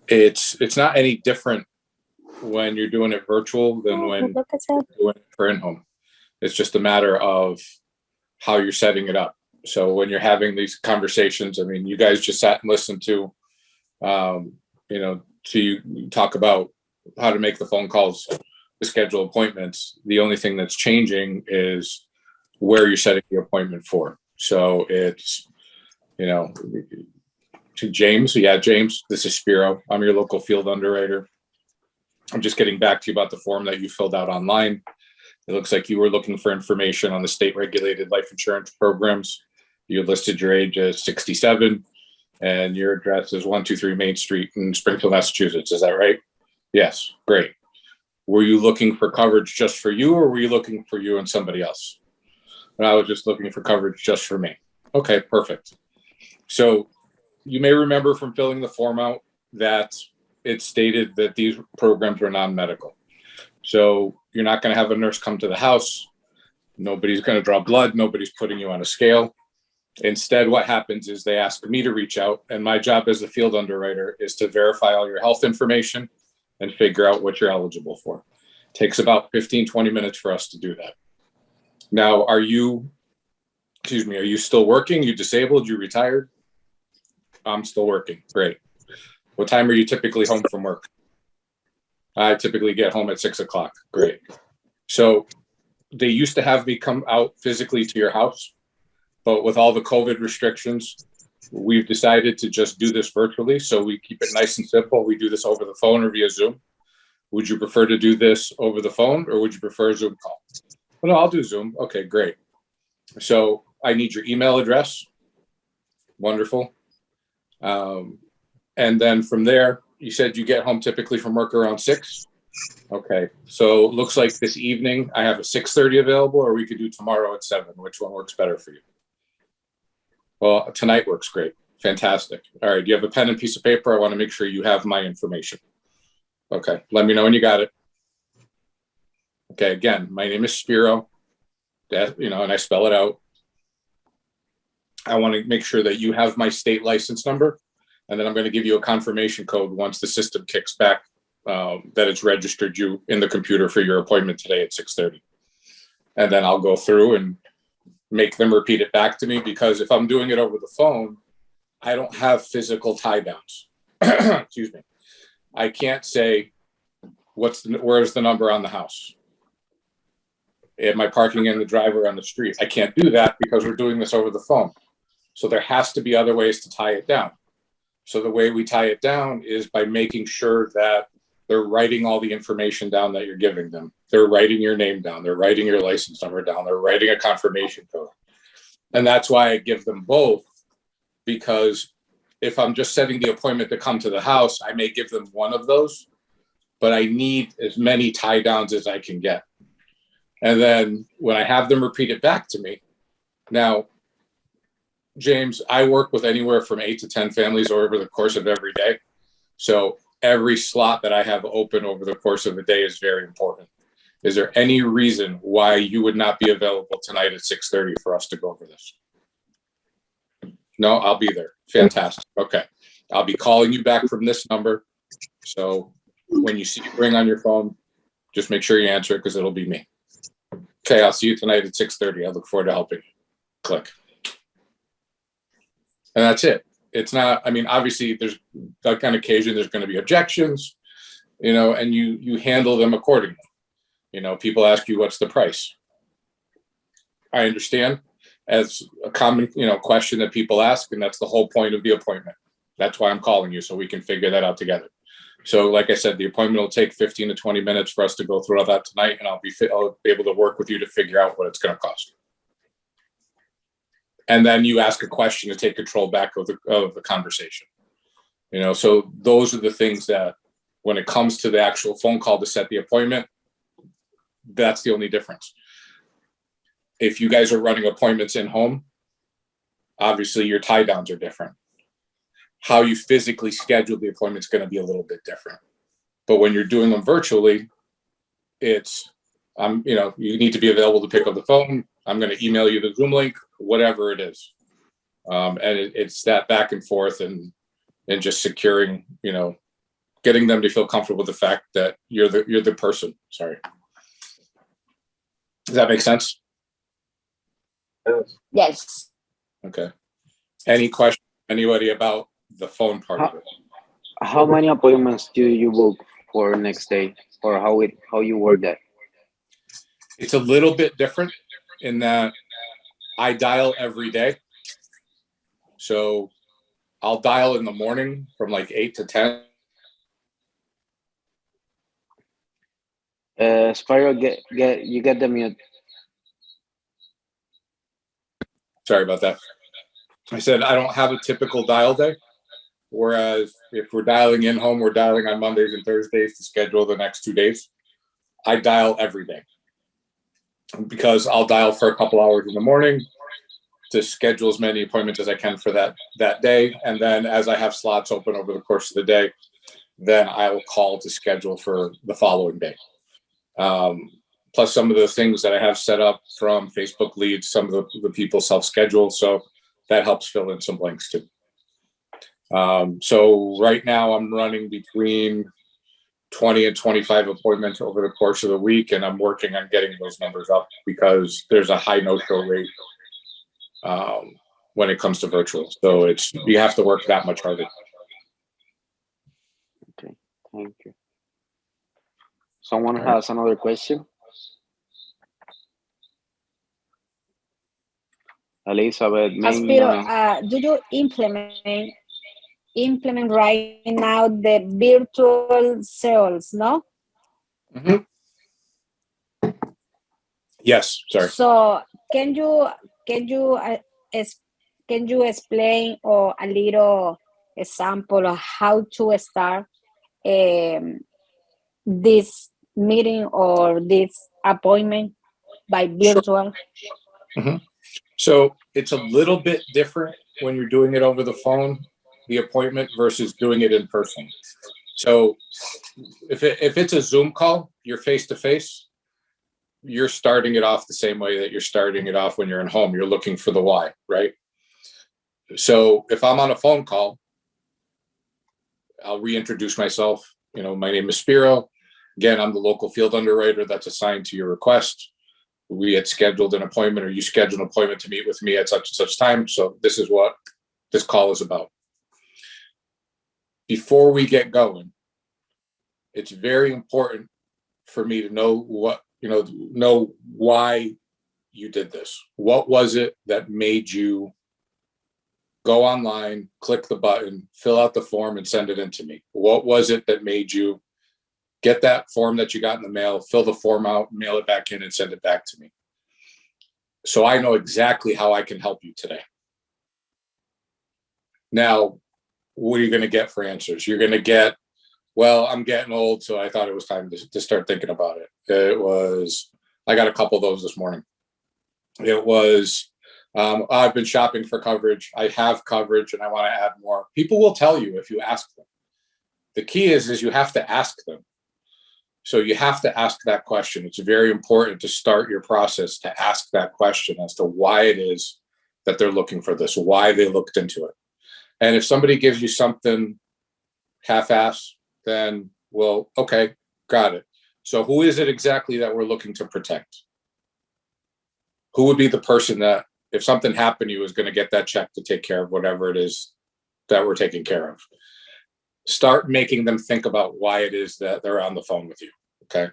It's not any different when you're doing it virtual than when you're doing it for in-home. It's just a matter of how you're setting it up. So when you're having these conversations, I mean, you guys just sat and listened to, to you talk about how to make the phone calls to schedule appointments. The only thing that's changing is where you're setting the appointment for. So it's, to James. Yeah, James, this is Spiro. I'm your local field underwriter. I'm just getting back to you about the form that you filled out online. It looks like you were looking for information on the state regulated life insurance programs. You listed your age as 67 and your address is 123 Main Street in Springfield, Massachusetts. Is that right? Yes, great. Were you looking for coverage just for you or were you looking for you and somebody else? And I was just looking for coverage just for me. Okay, perfect. So you may remember from filling the form out that it stated that these programs were non-medical. So you're not going to have a nurse come to the house. Nobody's going to draw blood. Nobody's putting you on a scale. Instead, what happens is they ask me to reach out. And my job as the field underwriter is to verify all your health information and figure out what you're eligible for. It takes about 15, 20 minutes for us to do that. Now, are you still working? You disabled? You retired? I'm still working. Great. What time are you typically home from work? I typically get home at 6 o'clock. Great. So they used to have me come out physically to your house, but with all the COVID restrictions, we've decided to just do this virtually. So we keep it nice and simple. We do this over the phone or via Zoom. Would you prefer to do this over the phone or would you prefer a Zoom call? Well, no, I'll do Zoom. Okay, great. So I need your email address. Wonderful. And then from there, you said you get home typically from work around 6. Okay. So it looks like this evening I have a 6:30 available, or we could do tomorrow at 7. Which one works better for you? Well, tonight works great. Fantastic. All right. Do you have a pen and piece of paper? I want to make sure you have my information. Okay. Let me know when you got it. Okay. Again, my name is Spiro, and I spell it out. I want to make sure that you have my state license number. And then I'm going to give you a confirmation code once the system kicks back that it's registered you in the computer for your appointment today at 6:30. And then I'll go through and make them repeat it back to me, because if I'm doing it over the phone, I don't have physical tie downs. Excuse me. I can't say, where's the number on the house? Am I parking in the driver on the street? I can't do that because we're doing this over the phone. So there has to be other ways to tie it down. So the way we tie it down is by making sure that they're writing all the information down that you're giving them. They're writing your name down. They're writing your license number down. They're writing a confirmation code. And that's why I give them both, because if I'm just setting the appointment to come to the house, I may give them one of those, but I need as many tie downs as I can get. And then when I have them repeat it back to me, now, James, I work with anywhere from 8 to 10 families over the course of every day. So every slot that I have open over the course of the day is very important. Is there any reason why you would not be available tonight at 6:30 for us to go over this? No, I'll be there. Fantastic. Okay. I'll be calling you back from this number. So when you see it ring on your phone, just make sure you answer it, because it'll be me. Okay. I'll see you tonight at 6:30. I look forward to helping you. Click. And that's it. It's not, obviously there's that kind of occasion, there's going to be objections, and you handle them accordingly. People ask you, what's the price? I understand, as a common, question that people ask, and that's the whole point of the appointment. That's why I'm calling you, so we can figure that out together. So like I said, the appointment will take 15 to 20 minutes for us to go through all that tonight, and I'll be able to work with you to figure out what it's going to cost. And then you ask a question to take control back of the conversation. So those are the things that, when it comes to the actual phone call to set the appointment, that's the only difference. If you guys are running appointments in home, obviously your tie downs are different. How you physically schedule the appointment is going to be a little bit different. But when you're doing them virtually, it's, you need to be available to pick up the phone. I'm going to email you the Zoom link, whatever it is. And it's that back and forth and just securing, getting them to feel comfortable with the fact that you're the person. Sorry. Does that make sense? Yes. Okay. Any question, anybody about the phone part of it? How many appointments do you book for next day, or how you work that? It's a little bit different in that I dial every day. So I'll dial in the morning from like 8 to 10. Spiro, you get the mute. Sorry about that. I said I don't have a typical dial day. Whereas if we're dialing in home, we're dialing on Mondays and Thursdays to schedule the next 2 days. I dial every day because I'll dial for a couple hours in the morning to schedule as many appointments as I can for that day. And then as I have slots open over the course of the day, then I will call to schedule for the following day. Plus some of the things that I have set up from Facebook leads, some of the people self-schedule. So that helps fill in some blanks too. So right now I'm running between 20 and 25 appointments over the course of the week, and I'm working on getting those numbers up because there's a high no-show rate when it comes to virtual. So you have to work that much harder. Okay, thank you. Someone has another question? Elizabeth, Spiro, do you implement right now the virtual sales, no? Mm-hmm. Yes, sorry. So can you explain or a little example of how to start this meeting or this appointment by virtual? Sure. Mm-hmm. So it's a little bit different when you're doing it over the phone, the appointment, versus doing it in person. So if it's a Zoom call, you're face-to-face, you're starting it off the same way that you're starting it off when you're in home. You're looking for the why, right? So if I'm on a phone call, I'll reintroduce myself. My name is Spiro. Again, I'm the local field underwriter that's assigned to your request. We had scheduled an appointment, or you scheduled an appointment to meet with me at such and such time. So this is what this call is about. Before we get going, it's very important for me to know know why you did this. What was it that made you go online, click the button, fill out the form, and send it in to me? What was it that made you get that form that you got in the mail, fill the form out, mail it back in, and send it back to me? So I know exactly how I can help you today. Now, what are you going to get for answers? You're going to get, well, I'm getting old, so I thought it was time to start thinking about it. I got a couple of those this morning. It was, I've been shopping for coverage. I have coverage and I want to add more. People will tell you if you ask them. The key is you have to ask them. So you have to ask that question. It's very important to start your process to ask that question as to why it is that they're looking for this, why they looked into it. And if somebody gives you something half-ass, then, well, okay, got it. So who is it exactly that we're looking to protect? Who would be the person that, if something happened to you, is going to get that check to take care of whatever it is that we're taking care of? Start making them think about why it is that they're on the phone with you, okay?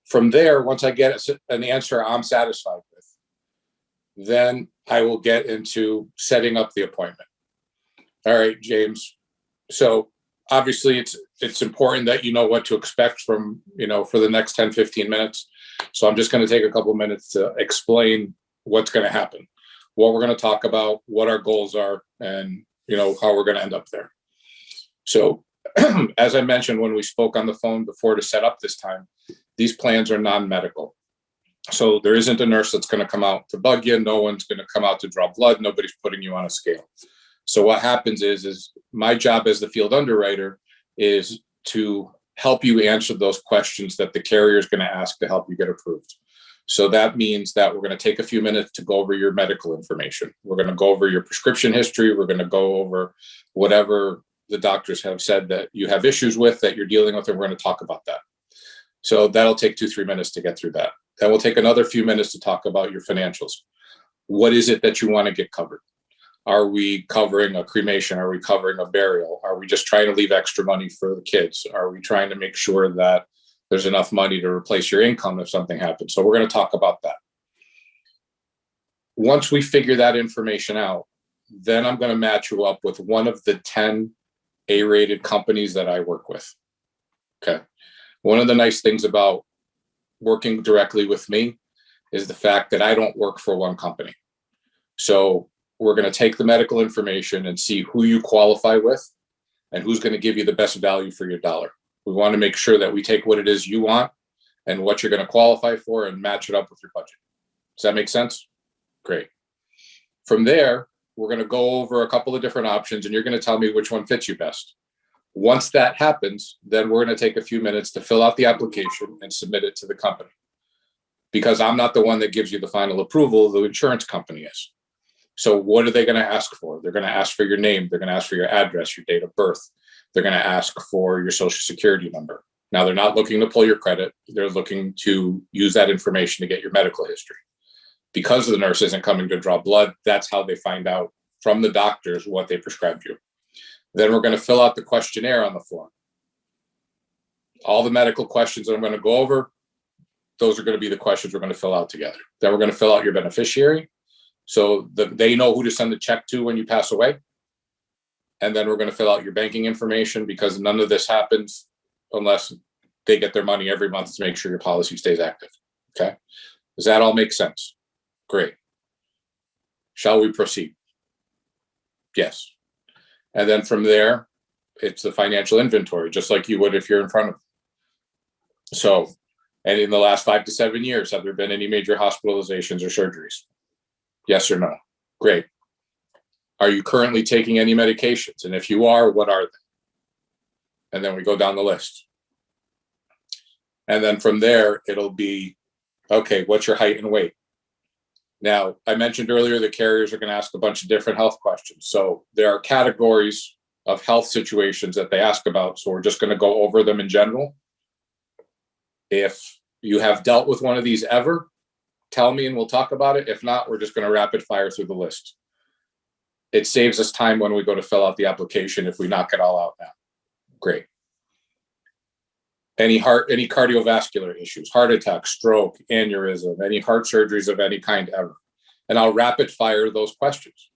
From there, once I get an answer I'm satisfied with, then I will get into setting up the appointment. All right, James. So obviously it's important that you know what to expect from, for the next 10, 15 minutes. So I'm just going to take a couple of minutes to explain what's going to happen, what we're going to talk about, what our goals are, and, how we're going to end up there. So as I mentioned when we spoke on the phone before to set up this time, these plans are non-medical. So there isn't a nurse that's going to come out to bug you. No one's going to come out to draw blood. Nobody's putting you on a scale. So what happens is my job as the field underwriter is to help you answer those questions that the carrier is going to ask to help you get approved. So that means that we're going to take a few minutes to go over your medical information. We're going to go over your prescription history. We're going to go over whatever the doctors have said that you have issues with that you're dealing with, and we're going to talk about that. So that'll take 2-3 minutes to get through that. Then we'll take another few minutes to talk about your financials. What is it that you want to get covered? Are we covering a cremation? Are we covering a burial? Are we just trying to leave extra money for the kids? Are we trying to make sure that there's enough money to replace your income if something happens? So we're going to talk about that. Once we figure that information out, then I'm going to match you up with one of the 10 A-rated companies that I work with. Okay. One of the nice things about working directly with me is the fact that I don't work for one company. So we're going to take the medical information and see who you qualify with and who's going to give you the best value for your dollar. We want to make sure that we take what it is you want and what you're going to qualify for and match it up with your budget. Does that make sense? Great. From there, we're going to go over a couple of different options and you're going to tell me which one fits you best. Once that happens, then we're going to take a few minutes to fill out the application and submit it to the company. Because I'm not the one that gives you the final approval, the insurance company is. So what are they going to ask for? They're going to ask for your name. They're going to ask for your address, your date of birth. They're going to ask for your social security number. Now, they're not looking to pull your credit. They're looking to use that information to get your medical history. Because the nurse isn't coming to draw blood, that's how they find out from the doctors what they prescribed you. Then we're going to fill out the questionnaire on the form. All the medical questions that I'm going to go over, those are going to be the questions we're going to fill out together. Then we're going to fill out your beneficiary. So they know who to send the check to when you pass away. And then we're going to fill out your banking information because none of this happens unless they get their money every month to make sure your policy stays active. Okay. Does that all make sense? Great. Shall we proceed? Yes. And then from there, it's the financial inventory, just like you would if you're in front of them. So, and in the last 5 to 7 years, have there been any major hospitalizations or surgeries? Yes or no? Great. Are you currently taking any medications? And if you are, what are they? And then we go down the list. And then from there, it'll be, okay, what's your height and weight? Now, I mentioned earlier the carriers are going to ask a bunch of different health questions. So there are categories of health situations that they ask about. So we're just going to go over them in general. If you have dealt with one of these ever, tell me and we'll talk about it. If not, we're just going to rapid fire through the list. It saves us time when we go to fill out the application if we knock it all out now. Great. Any cardiovascular issues, heart attack, stroke, aneurysm, any heart surgeries of any kind ever. And I'll rapid fire those questions.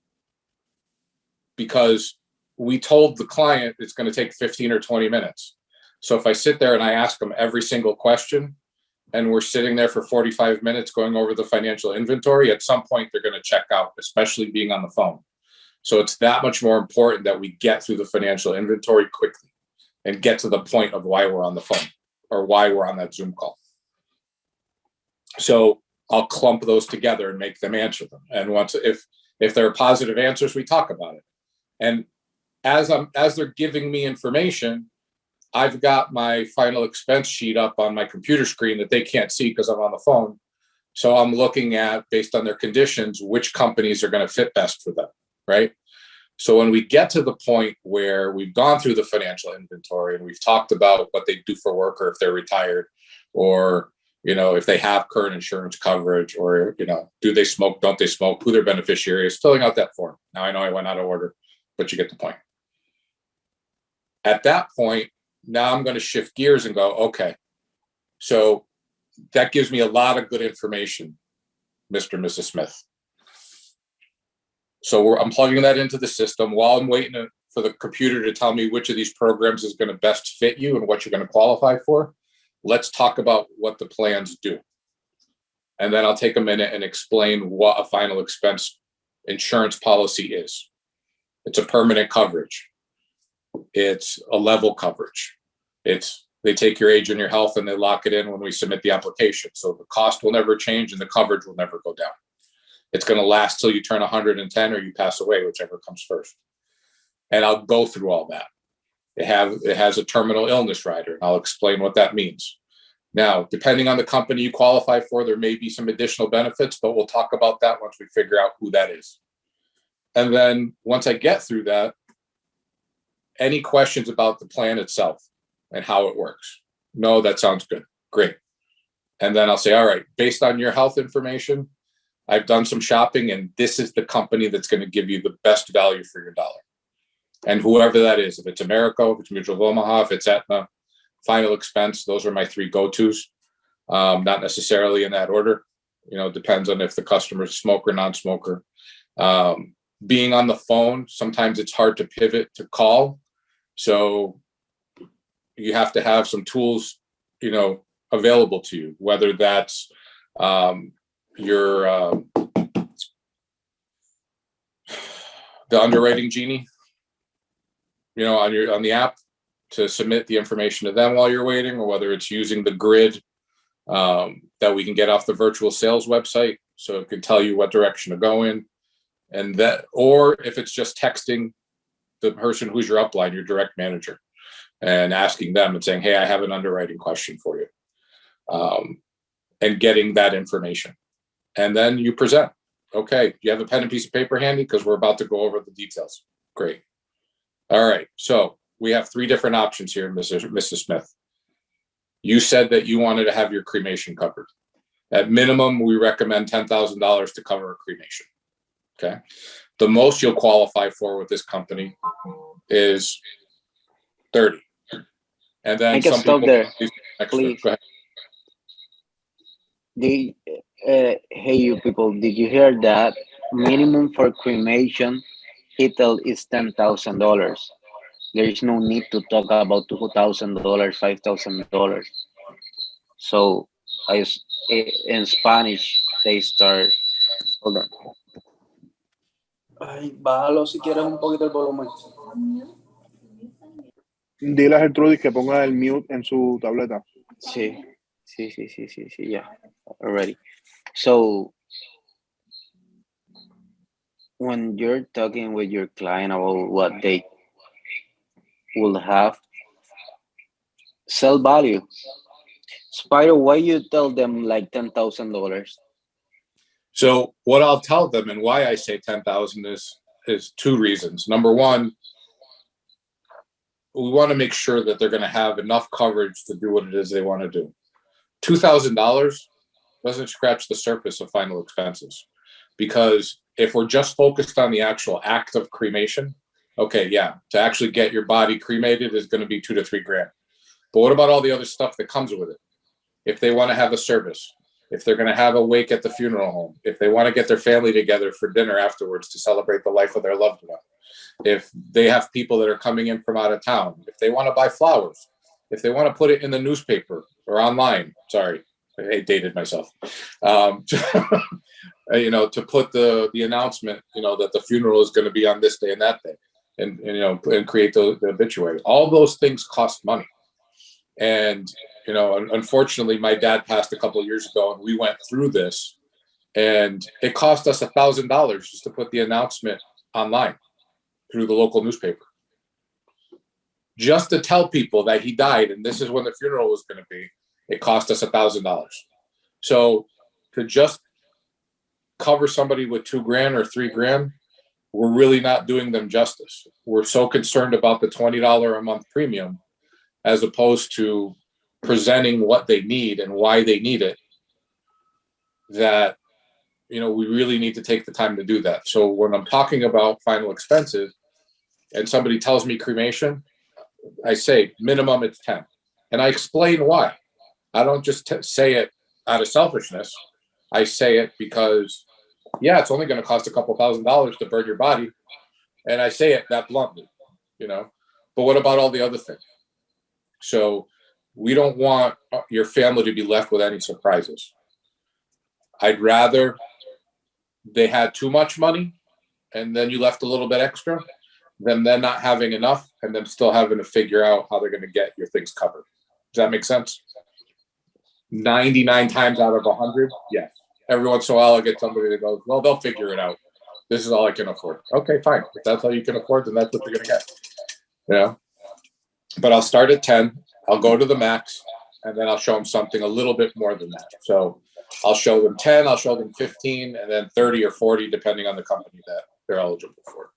Because we told the client it's going to take 15 or 20 minutes. So if I sit there and I ask them every single question, and we're sitting there for 45 minutes going over the financial inventory, at some point they're going to check out, especially being on the phone. So it's that much more important that we get through the financial inventory quickly and get to the point of why we're on the phone or why we're on that Zoom call. So I'll clump those together and make them answer them. And once, if there are positive answers, we talk about it. And as they're giving me information, I've got my final expense sheet up on my computer screen that they can't see because I'm on the phone. So I'm looking at, based on their conditions, which companies are going to fit best for them, right? So when we get to the point where we've gone through the financial inventory and we've talked about what they do for work or if they're retired or, if they have current insurance coverage or, do they smoke, don't they smoke, who their beneficiary is, filling out that form. Now I know I went out of order, but you get the point. At that point, now I'm going to shift gears and go, okay, so that gives me a lot of good information, Mr. and Mrs. Smith. So I'm plugging that into the system while I'm waiting for the computer to tell me which of these programs is going to best fit you and what you're going to qualify for. Let's talk about what the plans do. And then I'll take a minute and explain what a final expense insurance policy is. It's a permanent coverage. It's a level coverage. They take your age and your health and they lock it in when we submit the application. So the cost will never change and the coverage will never go down. It's going to last till you turn 110 or you pass away, whichever comes first. And I'll go through all that. It has a terminal illness rider, and I'll explain what that means. Now, depending on the company you qualify for, there may be some additional benefits, but we'll talk about that once we figure out who that is. And then once I get through that, any questions about the plan itself and how it works? No, that sounds good. Great. And then I'll say, all right, based on your health information, I've done some shopping and this is the company that's going to give you the best value for your dollar. And whoever that is, if it's Americo, if it's Mutual of Omaha, if it's Aetna, Final Expense, those are my three go-tos. Not necessarily in that order. You know, it depends on if the customer is smoker, non-smoker. Being on the phone, sometimes it's hard to pivot to call. So you have to have some tools, you know, available to you, whether that's your the underwriting genie, you know, on the app to submit the information to them while you're waiting, or whether it's using the grid that we can get off the virtual sales website, so it can tell you what direction to go in, and that, or if it's just texting the person who's your upline, your direct manager, and asking them and saying, hey, I have an underwriting question for you, and getting that information. And then you present. Okay, you have a pen and piece of paper handy because we're about to go over the details. Great. All right, so we have three different options here, Mrs. Smith. You said that you wanted to have your cremation covered. At minimum, we recommend $10,000 to cover a cremation. Okay. The most you'll qualify for with this company is 30. And then I can some stop people there, extra. please. Go ahead. Hey, you people, did you hear that? Minimum for cremation, title is $10,000. There is no need to talk about $2,000, $5,000. So in Spanish, they start. Hold on. Ay, bájalo si quieres un poquito el volumen. Dile a Gertrudis que ponga el mute en su tableta. Sí, yeah, already. So when you're talking with your client about what they will have, sell value. Spiro, why you tell them like $10,000? So what I'll tell them and why I say 10,000 is two reasons. Number one, we want to make sure that they're going to have enough coverage to do what it is they want to do. $2,000 doesn't scratch the surface of final expenses, because if we're just focused on the actual act of cremation, okay, yeah, to actually get your body cremated is going to be $2 to $3 grand. But what about all the other stuff that comes with it? If they want to have a service, if they're going to have a wake at the funeral home, if they want to get their family together for dinner afterwards to celebrate the life of their loved one, if they have people that are coming in from out of town, if they want to buy flowers, if they want to put it in the newspaper or online, sorry, I dated myself, you know, to put the announcement, you know, that the funeral is going to be on this day and that day, and you know, and create the obituary. All those things cost money. And, you know, unfortunately, my dad passed a couple of years ago, and we went through this, and it cost us $1,000 just to put the announcement online through the local newspaper, just to tell people that he died and this is when the funeral was going to be. It cost us $1,000. So to just cover somebody with $2 grand or $3 grand, we're really not doing them justice. We're so concerned about the $20 a month premium, as opposed to presenting what they need and why they need it, that, you know, we really need to take the time to do that. So when I'm talking about final expenses and somebody tells me cremation, I say minimum it's 10. And I explain why. I don't just say it out of selfishness. I say it because, yeah, it's only going to cost a couple $1,000s to burn your body. And I say it that bluntly, you know, but what about all the other things? So we don't want your family to be left with any surprises. I'd rather they had too much money and then you left a little bit extra than them not having enough and them still having to figure out how they're going to get your things covered. Does that make sense? 99 times out of 100, yes. Every once in a while, I get somebody that goes, well, they'll figure it out. This is all I can afford. Okay, fine. If that's all you can afford, then that's what they're going to get. You know? But I'll start at 10. I'll go to the max, and then I'll show them something a little bit more than that. So I'll show them 10, I'll show them 15, and then 30 or 40, depending on the company that they're eligible for.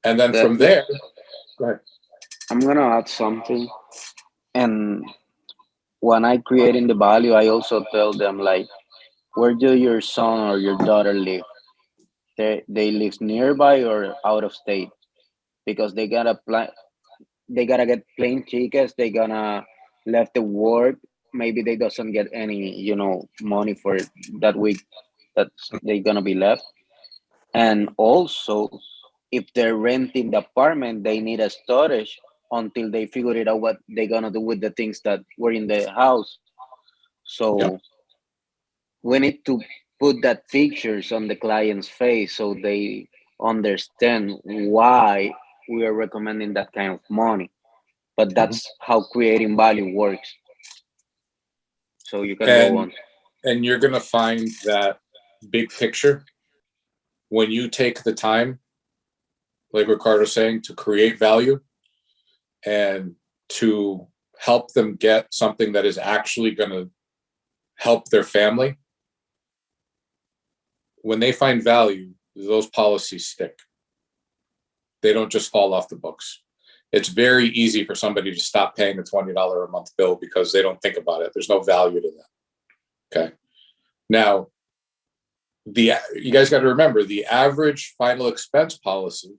And then from there, Go ahead. I'm gonna add something. And when I create in the value, I also tell them like, where do your son or your daughter live? They live nearby or out of state, because they gotta get plane tickets. They gonna left the work. Maybe they doesn't get any, money for that week that they gonna be left. And also, if they're renting the apartment, they need a storage until they figure it out what they're gonna do with the things that were in the house. Yep. So we need to put that pictures on the client's face so they understand why we are recommending that kind of money. But that's how creating value works. So you can go on. And you're going to find that big picture when you take the time, like Ricardo's saying, to create value and to help them get something that is actually going to help their family. When they find value, those policies stick. They don't just fall off the books. It's very easy for somebody to stop paying a $20 a month bill because they don't think about it. There's no value to that. Okay. Now, you guys got to remember, the average final expense policy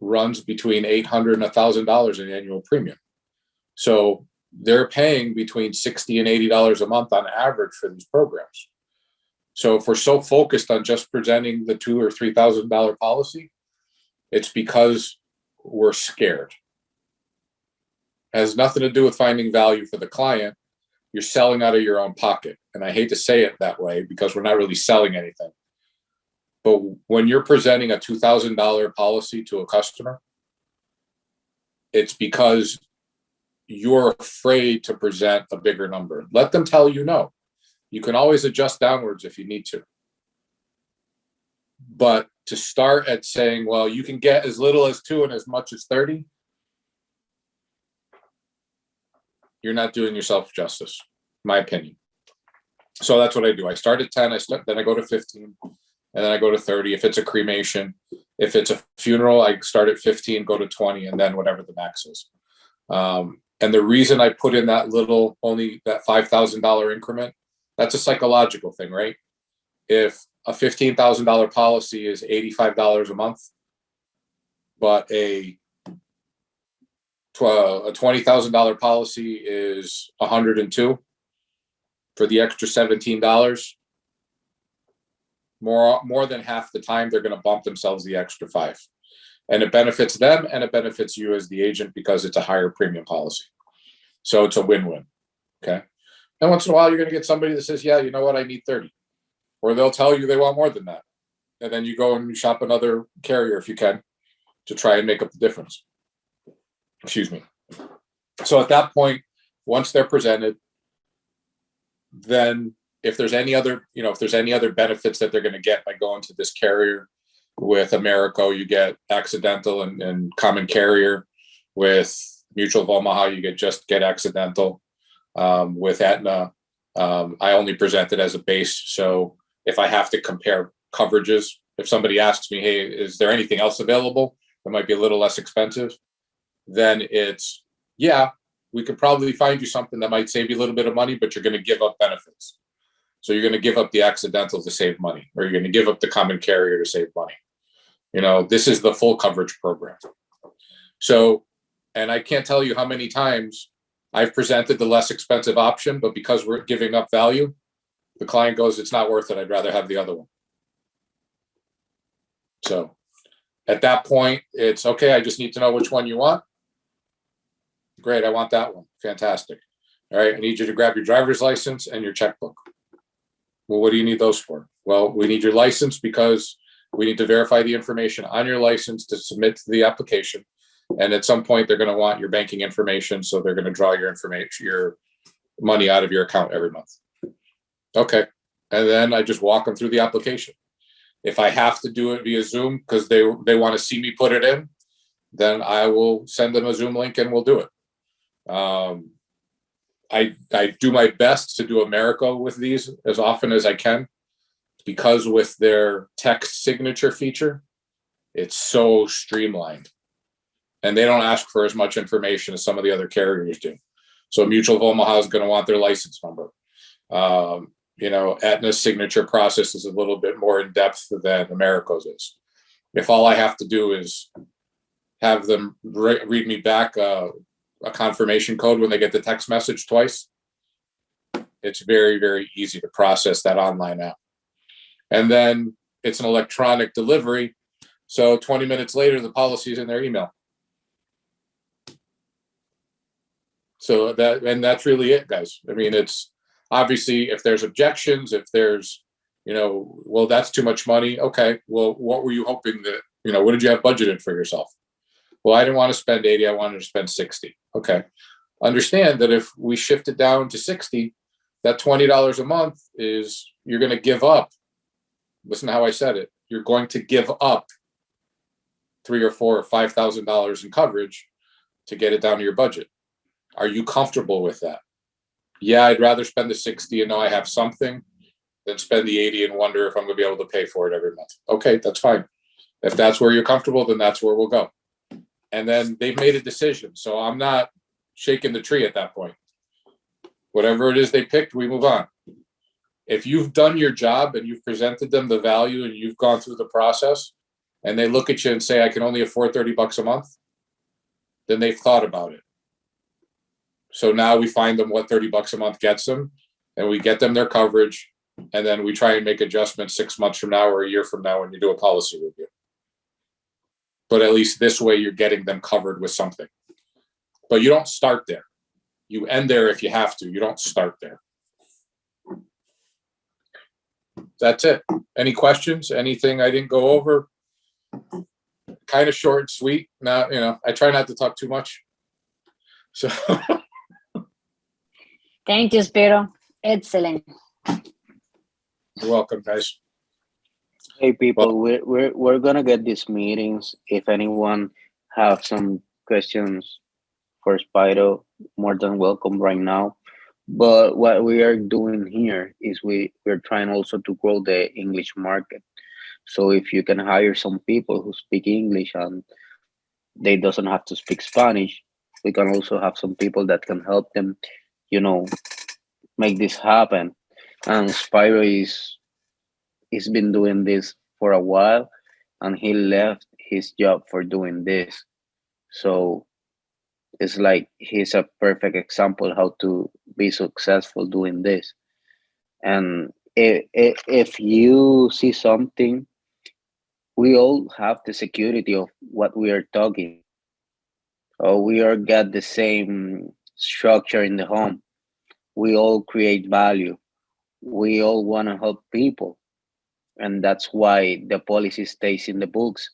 runs between $800 and $1,000 in annual premium. So they're paying between $60 and $80 a month on average for these programs. So if we're so focused on just presenting the $2,000 or $3,000 policy, it's because we're scared. It has nothing to do with finding value for the client. You're selling out of your own pocket. And I hate to say it that way because we're not really selling anything. But when you're presenting a $2,000 policy to a customer, it's because you're afraid to present a bigger number. Let them tell you no. You can always adjust downwards if you need to. But to start at saying, well, you can get as little as 2 and as much as 30, you're not doing yourself justice, my opinion. So that's what I do. I start at 10, then I go to 15, and then I go to 30. If it's a cremation, if it's a funeral, I start at 15, go to 20, and then whatever the max is. And the reason I put in that only that $5,000 increment, that's a psychological thing, right? If a $15,000 policy is $85 a month, but a $20,000 policy is $102, for the extra $17, more than half the time they're going to bump themselves the extra $5, and it benefits them and it benefits you as the agent because it's a higher premium policy. So it's a win-win. Okay. And once in a while you're going to get somebody that says, yeah, you know what, I need 30, or they'll tell you they want more than that, and then you go and you shop another carrier if you can to try and make up the difference. Excuse me. So at that point, once they're presented, then if there's any other, if there's any other benefits that they're going to get by going to this carrier, with Americo, you get accidental and common carrier. With Mutual of Omaha, you get accidental. With Aetna, I only present it as a base. So if I have to compare coverages, if somebody asks me, hey, is there anything else available that might be a little less expensive? Then it's, yeah, we could probably find you something that might save you a little bit of money, but you're going to give up benefits. So you're going to give up the accidental to save money, or you're going to give up the common carrier to save money. This is the full coverage program. So, and I can't tell you how many times I've presented the less expensive option, but because we're giving up value, the client goes, it's not worth it. I'd rather have the other one. So at that point, it's okay. I just need to know which one you want. Great. I want that one. Fantastic. All right. I need you to grab your driver's license and your checkbook. Well, what do you need those for? Well, we need your license because we need to verify the information on your license to submit to the application. And at some point, they're going to want your banking information. So they're going to draw your information, your money out of your account every month. Okay. And then I just walk them through the application. If I have to do it via Zoom because they want to see me put it in, then I will send them a Zoom link and we'll do it. I do my best to do Americo with these as often as I can, because with their text signature feature, it's so streamlined. and they don't ask for as much information as some of the other carriers do. So Mutual of Omaha is going to want their license number. Aetna's signature process is a little bit more in depth than Americo's is. If all I have to do is have them read me back a confirmation code when they get the text message twice, it's very, very easy to process that online app. And then it's an electronic delivery. So 20 minutes later, the policy is in their email. So that's really it, guys. I mean, it's obviously if there's objections, if there's, well, that's too much money. Okay. Well, what were you hoping that, what did you have budgeted for yourself? Well, I didn't want to spend 80. I wanted to spend 60. Okay. Understand that if we shift it down to 60, that $20 a month is, you're going to give up. Listen to how I said it. You're going to give up $3,000 or $4,000 or $5,000 in coverage to get it down to your budget. Are you comfortable with that? Yeah, I'd rather spend the 60 and know I have something than spend the 80 and wonder if I'm going to be able to pay for it every month. Okay, that's fine. If that's where you're comfortable, then that's where we'll go. And then they've made a decision. So I'm not shaking the tree at that point. Whatever it is they picked, we move on. If you've done your job and you've presented them the value and you've gone through the process and they look at you and say, I can only afford $30 a month, then they've thought about it. So now we find them what $30 a month gets them, and we get them their coverage, and then we try and make adjustments 6 months from now or a year from now when you do a policy review. But at least this way you're getting them covered with something. But you don't start there. You end there if you have to. You don't start there. That's it. Any questions? Anything I didn't go over? Kind of short and sweet. Not, I try not to talk too much. So Thank you, Spiro. Excellent. you're welcome, guys. Hey people, we're gonna get these meetings. If anyone have some questions for Spiro, more than welcome right now. But what we are doing here is we're trying also to grow the English market. So if you can hire some people who speak English and they doesn't have to speak Spanish, we can also have some people that can help them, make this happen. And Spiro he's been doing this for a while, and he left his job for doing this. So it's like he's a perfect example how to be successful doing this. And if you see something, we all have the security of what we are talking. We all got the same structure in the home. We all create value. We all want to help people. And that's why the policy stays in the books,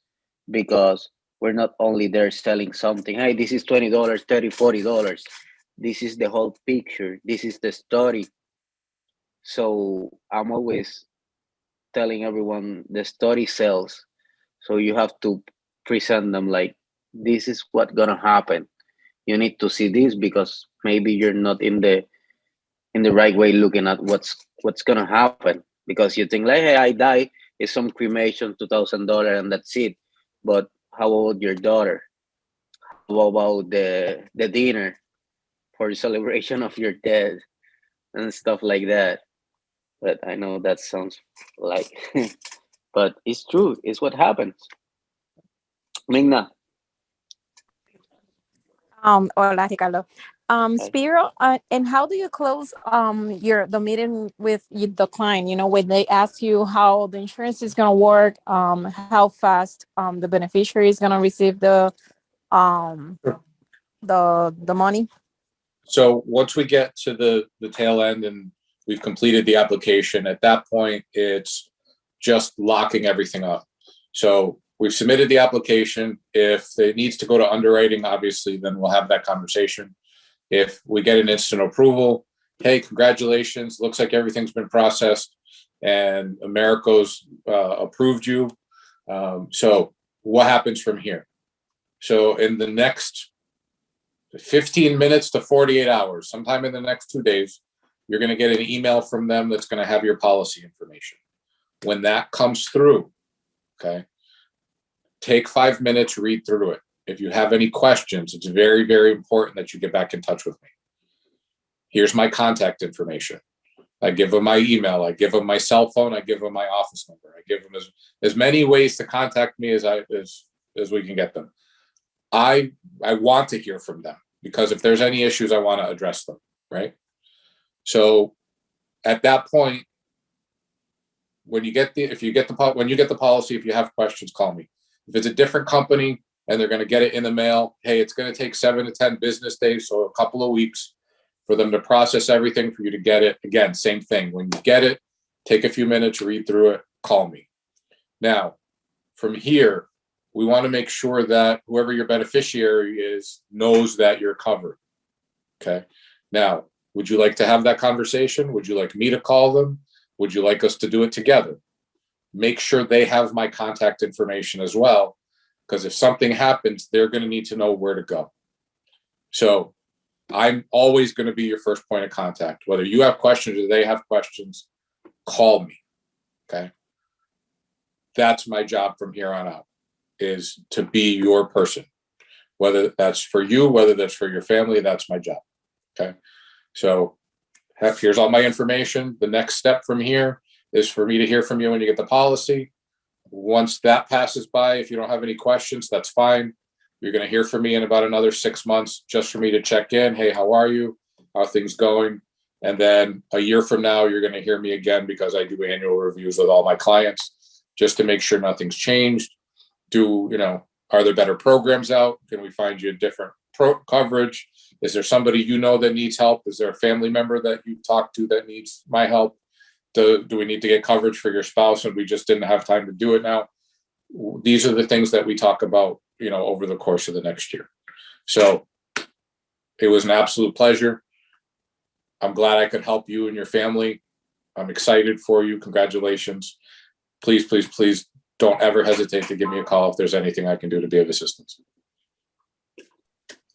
because we're not only there selling something. Hey, this is $20, $30, $40. This is the whole picture. This is the story. So I'm always telling everyone the story sells. So you have to present them like, this is what's gonna happen. You need to see this because maybe you're not in the right way looking at what's gonna happen, because you think like, hey, I die, it's some cremation, $2,000 and that's it. But how about your daughter? How about the dinner for the celebration of your death and stuff like that? But I know that sounds like but it's true, it's what happens. Migna. Hola, Ricardo. Spiro, and how do you close the meeting with the client? When they ask you how the insurance is gonna work, how fast the beneficiary is gonna receive the money. So once we get to the tail end and we've completed the application, at that point, it's just locking everything up. So we've submitted the application. If it needs to go to underwriting, obviously, then we'll have that conversation. If we get an instant approval, hey, congratulations, looks like everything's been processed and Americo's approved you. So what happens from here? So in the next 15 minutes to 48 hours, sometime in the next 2 days, you're going to get an email from them that's going to have your policy information. When that comes through, okay, take 5 minutes, read through it. if you have any questions, it's very, very important that you get back in touch with me. Here's my contact information. I give them my email. I give them my cell phone. I give them my office number. I give them as many ways to contact me as we can get them. I want to hear from them because if there's any issues, I want to address them, right? So at that point, when you get the policy, if you have questions, call me. If it's a different company and they're going to get it in the mail, hey, it's going to take 7 to 10 business days, so a couple of weeks for them to process everything for you to get it. Again, same thing. When you get it, take a few minutes, read through it, call me. Now, from here, we want to make sure that whoever your beneficiary is knows that you're covered. Okay. Now, would you like to have that conversation? Would you like me to call them? Would you like us to do it together? Make sure they have my contact information as well, because if something happens, they're going to need to know where to go. So I'm always going to be your first point of contact. Whether you have questions or they have questions, call me. Okay. That's my job from here on out, is to be your person. Whether that's for you, whether that's for your family, that's my job. Okay. So here's all my information. The next step from here is for me to hear from you when you get the policy. Once that passes by, if you don't have any questions, that's fine. You're going to hear from me in about another 6 months just for me to check in. Hey, how are you? How are things going? And then a year from now, you're going to hear me again because I do annual reviews with all my clients just to make sure nothing's changed. Are there better programs out? Can we find you a different coverage? Is there somebody you know that needs help? Is there a family member that you've talked to that needs my help? Do we need to get coverage for your spouse and we just didn't have time to do it now? These are the things that we talk about, over the course of the next year. So it was an absolute pleasure. I'm glad I could help you and your family. I'm excited for you. Congratulations. Please, please, please don't ever hesitate to give me a call if there's anything I can do to be of assistance.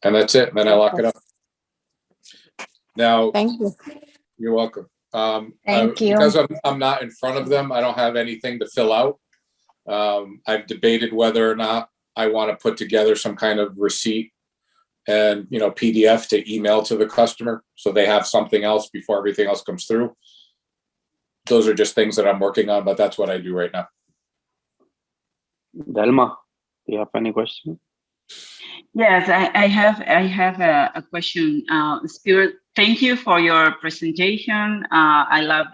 And that's it. And then I lock it up. Now, Thank you. you're welcome. Thank you. Because I'm not in front of them, I don't have anything to fill out. I've debated whether or not I want to put together some kind of receipt and, PDF to email to the customer so they have something else before everything else comes through. Those are just things that I'm working on, but that's what I do right now. Delma, do you have any question? Yes, I have a question. Spiro, thank you for your presentation. I love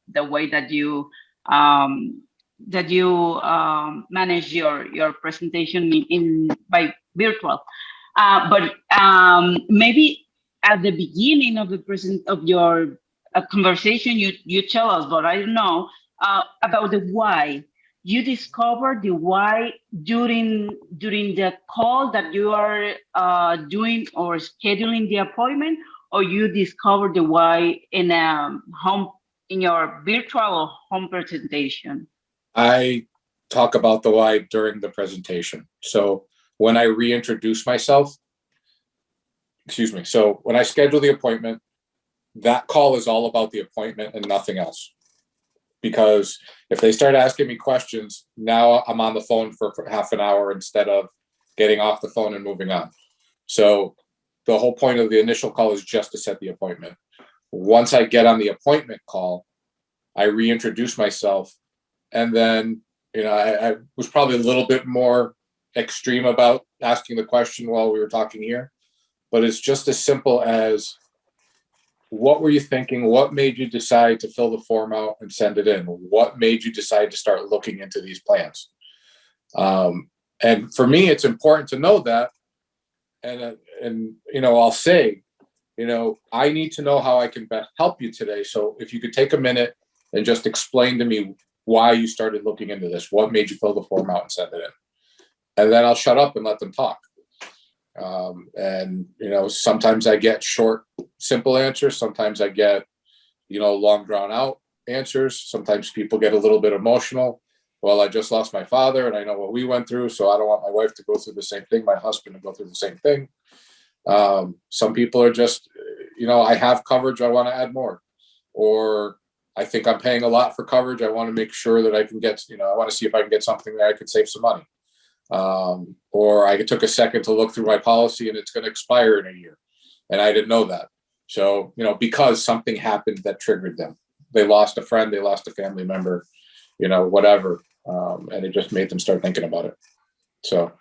the way that you manage your presentation by virtual. But maybe at the beginning of your conversation, you tell us, but I don't know about the why. You discovered the why during the call that you are doing or scheduling the appointment, or you discovered the why in your virtual or home presentation? I talk about the why during the presentation. So when I reintroduce myself, so when I schedule the appointment, that call is all about the appointment and nothing else. Because if they start asking me questions, now I'm on the phone for half an hour instead of getting off the phone and moving on. So the whole point of the initial call is just to set the appointment. Once I get on the appointment call, I reintroduce myself. And then, I was probably a little bit more extreme about asking the question while we were talking here. But it's just as simple as, what were you thinking? What made you decide to fill the form out and send it in? What made you decide to start looking into these plans? And for me, it's important to know that. And I'll say, I need to know how I can best help you today. So if you could take a minute and just explain to me why you started looking into this, what made you fill the form out and send it in? And then I'll shut up and let them talk. Sometimes I get short, simple answers. Sometimes I get, long drawn out answers. Sometimes people get a little bit emotional. Well, I just lost my father and I know what we went through. So I don't want my wife to go through the same thing. My husband to go through the same thing. Some people are just, I have coverage. I want to add more, or I think I'm paying a lot for coverage. I want to make sure that I can get, I want to see if I can get something that I can save some money. Or I took a second to look through my policy and it's going to expire in a year. And I didn't know that. So, because something happened that triggered them. They lost a friend, they lost a family member, whatever. And it just made them start thinking about it. So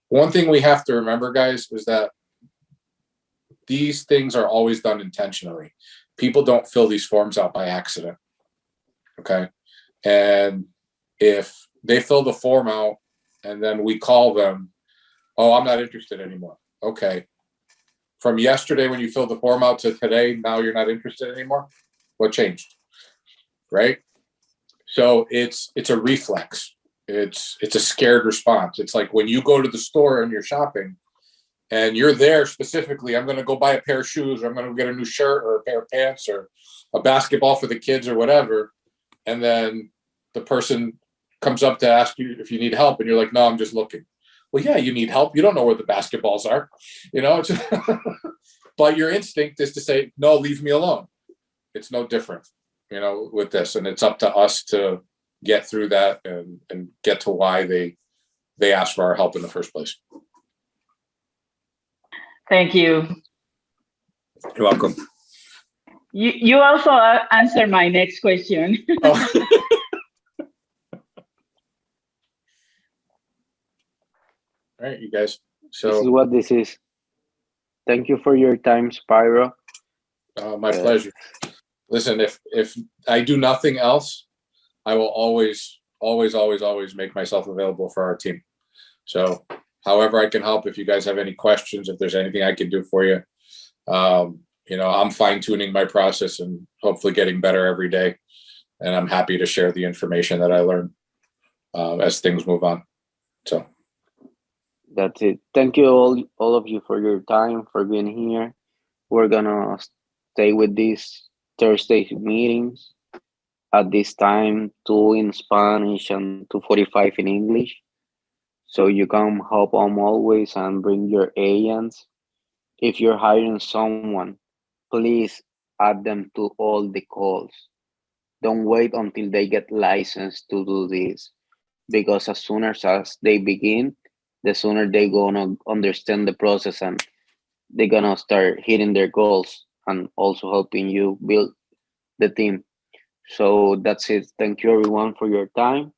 one thing we have to remember, guys, is that these things are always done intentionally. People don't fill these forms out by accident. Okay. And if they fill the form out and then we call them, oh, I'm not interested anymore. Okay. From yesterday when you filled the form out to today, now you're not interested anymore. What changed? Right? So it's a reflex. It's a scared response. It's like when you go to the store and you're shopping and you're there specifically, I'm going to go buy a pair of shoes, or I'm going to get a new shirt or a pair of pants or a basketball for the kids or whatever. And then the person comes up to ask you if you need help and you're like, no, I'm just looking. Well, yeah, you need help. You don't know where the basketballs are, but your instinct is to say, no, leave me alone. It's no different, with this. And it's up to us to get through that and get to why they asked for our help in the first place. Thank you. You're welcome. You also answered my next question. Oh. All right, you guys. So this is what this is. Thank you for your time, Spiro. My pleasure. Listen, if I do nothing else, I will always make myself available for our team. So however I can help, if you guys have any questions, if there's anything I can do for you, I'm fine tuning my process and hopefully getting better every day. And I'm happy to share the information that I learn as things move on. So that's it. Thank you all of you for your time, for being here. We're gonna stay with these Thursday meetings at this time, 2 in Spanish and 2:45 in English. So you can help them always and bring your agents. If you're hiring someone, please add them to all the calls. Don't wait until they get licensed to do this, because as soon as they begin, the sooner they're gonna understand the process and they're gonna start hitting their goals and also helping you build the team. So that's it. Thank you everyone for your time.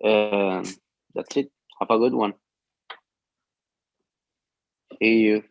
And that's it. Have a good one. See you.